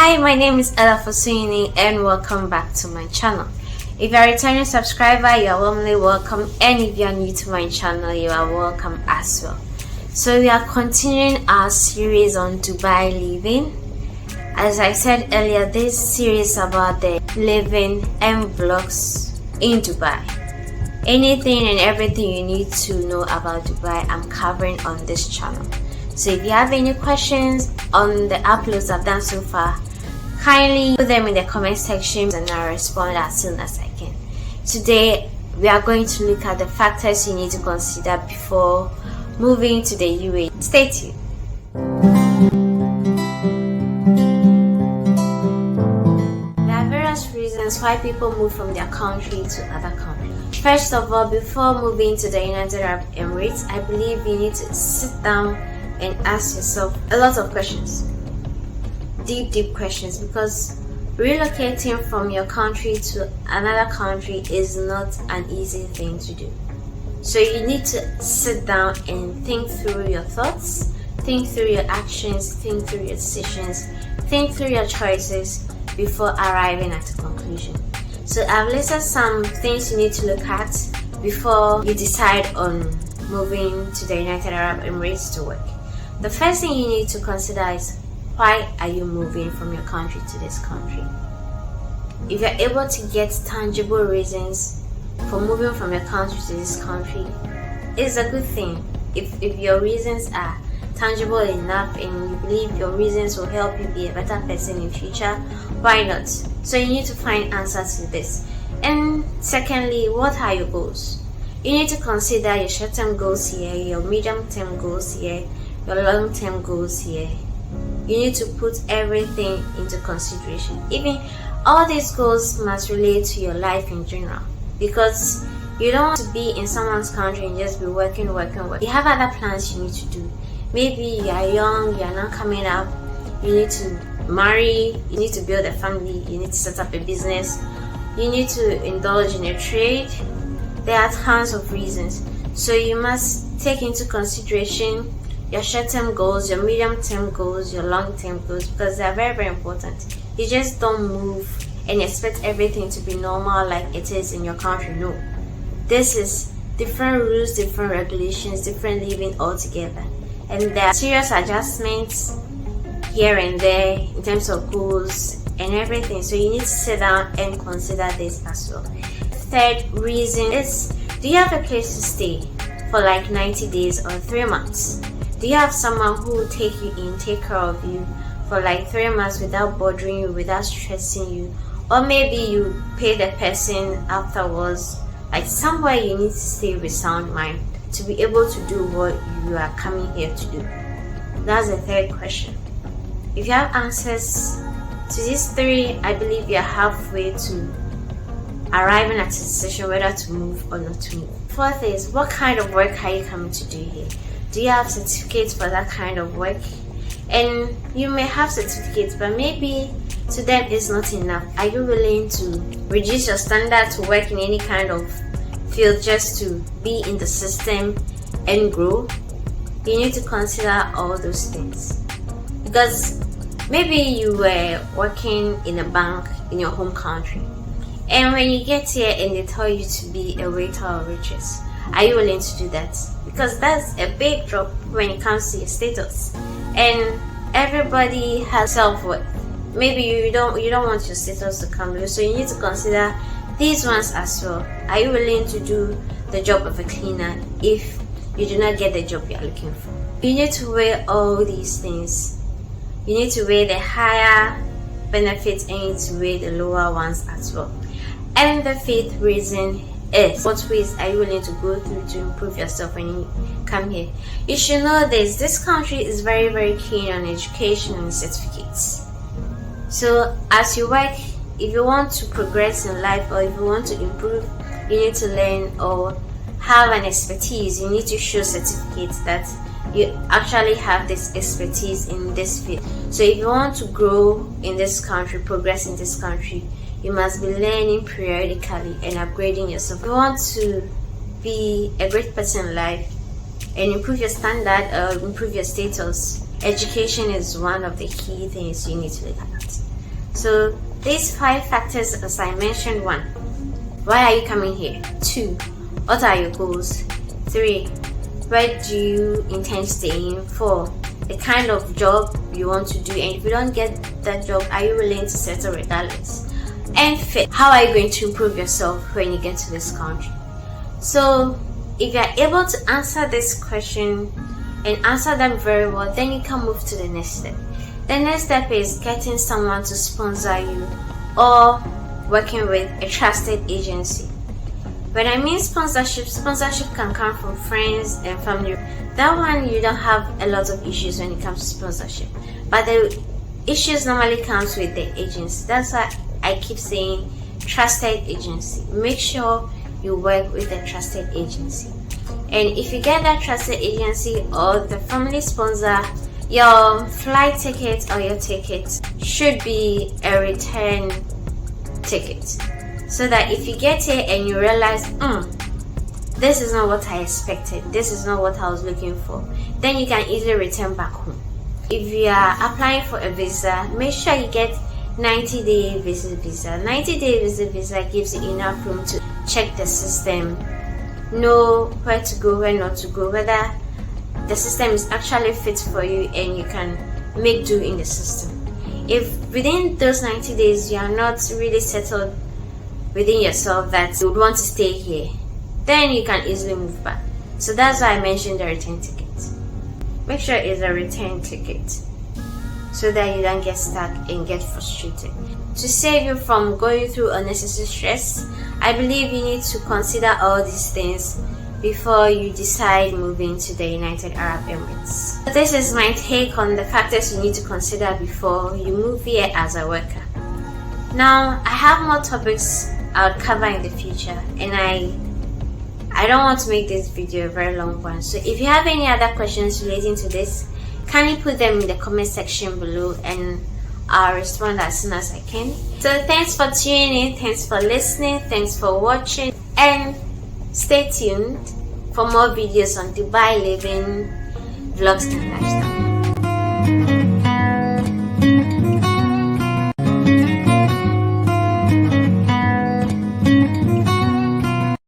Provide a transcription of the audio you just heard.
Hi, my name is Ella Fosuini and welcome back to my channel. If you are a returning subscriber, you are warmly welcome, and if you are new to my channel, you are welcome as well. So we are continuing our series on Dubai living. As I said earlier, this series is about the living and vlogs in Dubai. Anything and everything you need to know about Dubai, I'm covering on this channel. So if you have any questions on the uploads I've done so far, kindly put them in the comment section and I'll respond as soon as I can. Today we are going to look at the factors you need to consider before moving to the UAE. Stay tuned. There are various reasons why people move from their country to other countries. First of all, before moving to the United Arab Emirates, I believe you need to sit down and ask yourself a lot of questions, deep questions, because relocating from your country to another country is not an easy thing to do. So you need to sit down and think through your thoughts, think through your actions, think through your decisions, think through your choices before arriving at a conclusion. So I've listed some things you need to look at before you decide on moving to the United Arab Emirates to work. The first thing you need to consider is, why are you moving from your country to this country? If you're able to get tangible reasons for moving from your country to this country, it's a good thing. If your reasons are tangible enough and you believe your reasons will help you be a better person in future, why not? So you need to find answers to this. And secondly, what are your goals? You need to consider your short-term goals here, your medium-term goals here, your long-term goals here. You need to put everything into consideration. Even all these goals must relate to your life in general, because you don't want to be in someone's country and just be working. You have other plans you need to do. Maybe you are young, you are not coming up, you need to marry, you need to build a family, you need to set up a business, you need to indulge in a trade. There are tons of reasons. So you must take into consideration your short-term goals, your medium-term goals, your long-term goals, because they are very important. You just don't move and expect everything to be normal like it is in your country. No. This is different rules, different regulations, different living altogether. And there are serious adjustments here and there in terms of goals and everything. So you need to sit down and consider this as well. Third reason is, do you have a place to stay for like 90 days or 3 months? Do you have someone who will take you in, take care of you for like 3 months without bothering you, without stressing you? Or maybe you pay the person afterwards, like somewhere you need to stay with sound mind to be able to do what you are coming here to do. That's the third question. If you have answers to these three, I believe you're halfway to arriving at a decision whether to move or not to move. Fourth is, what kind of work are you coming to do here? Do you have certificates for that kind of work? And you may have certificates, but maybe to them it's not enough. Are you willing to reduce your standard to work in any kind of field just to be in the system and grow? You need to consider all those things, because maybe you were working in a bank in your home country, and when you get here and they tell you to be a waiter or waitress, are you willing to do that? Because that's a big drop when it comes to your status, and everybody has self-worth. Maybe you don't want your status to come low, so you need to consider these ones as well. Are you willing to do the job of a cleaner if you do not get the job you are looking for? You need to weigh all these things. You need to weigh the higher benefits and you need to weigh the lower ones as well. And the fifth reason is, what ways are you willing to go through to improve yourself when you come here? You should know this country is very keen on education and certificates. So as you work, if you want to progress in life or if you want to improve, you need to learn or have an expertise. You need to show certificates that you actually have this expertise in this field. So if you want to grow in this country, progress in this country, you must be learning periodically and upgrading yourself. If you want to be a great person in life and improve your standard or improve your status, education is one of the key things you need to look at. So these 5 factors, as I mentioned: 1, why are you coming here? 2, what are your goals? 3, where do you intend staying? 4, the kind of job you want to do, and if you don't get that job, are you willing to settle regardless? And 5th, how are you going to improve yourself when you get to this country? So if you are able to answer this question and answer them very well, then you can move to the next step. The next step is getting someone to sponsor you or working with a trusted agency. When I mean sponsorship can come from friends and family. That one, you don't have a lot of issues when it comes to sponsorship. But the issues normally comes with the agency. That's why I keep saying trusted agency. Make sure you work with a trusted agency. And if you get that trusted agency or the family sponsor, your flight ticket or your ticket should be a return ticket, so that if you get here and you realize, this is not what I expected, this is not what I was looking for, then you can easily return back home. If you are applying for a visa, make sure you get 90-day visa. 90-day visa gives you enough room to check the system, know where to go, where not to go, whether the system is actually fit for you and you can make do in the system. If within those 90 days you are not really settled within yourself that you would want to stay here, then you can easily move back. So that's why I mentioned the return ticket. Make sure it's a return ticket so that you don't get stuck and get frustrated. To save you from going through unnecessary stress, I believe you need to consider all these things before you decide moving to the United Arab Emirates. So this is my take on the factors you need to consider before you move here as a worker. Now, I have more topics I'll cover in the future, and I don't want to make this video a very long one. So if you have any other questions relating to this, kindly put them in the comment section below and I'll respond as soon as I can. So thanks for tuning in, thanks for listening, thanks for watching, and stay tuned for more videos on Dubai living, vlogs and lifestyle.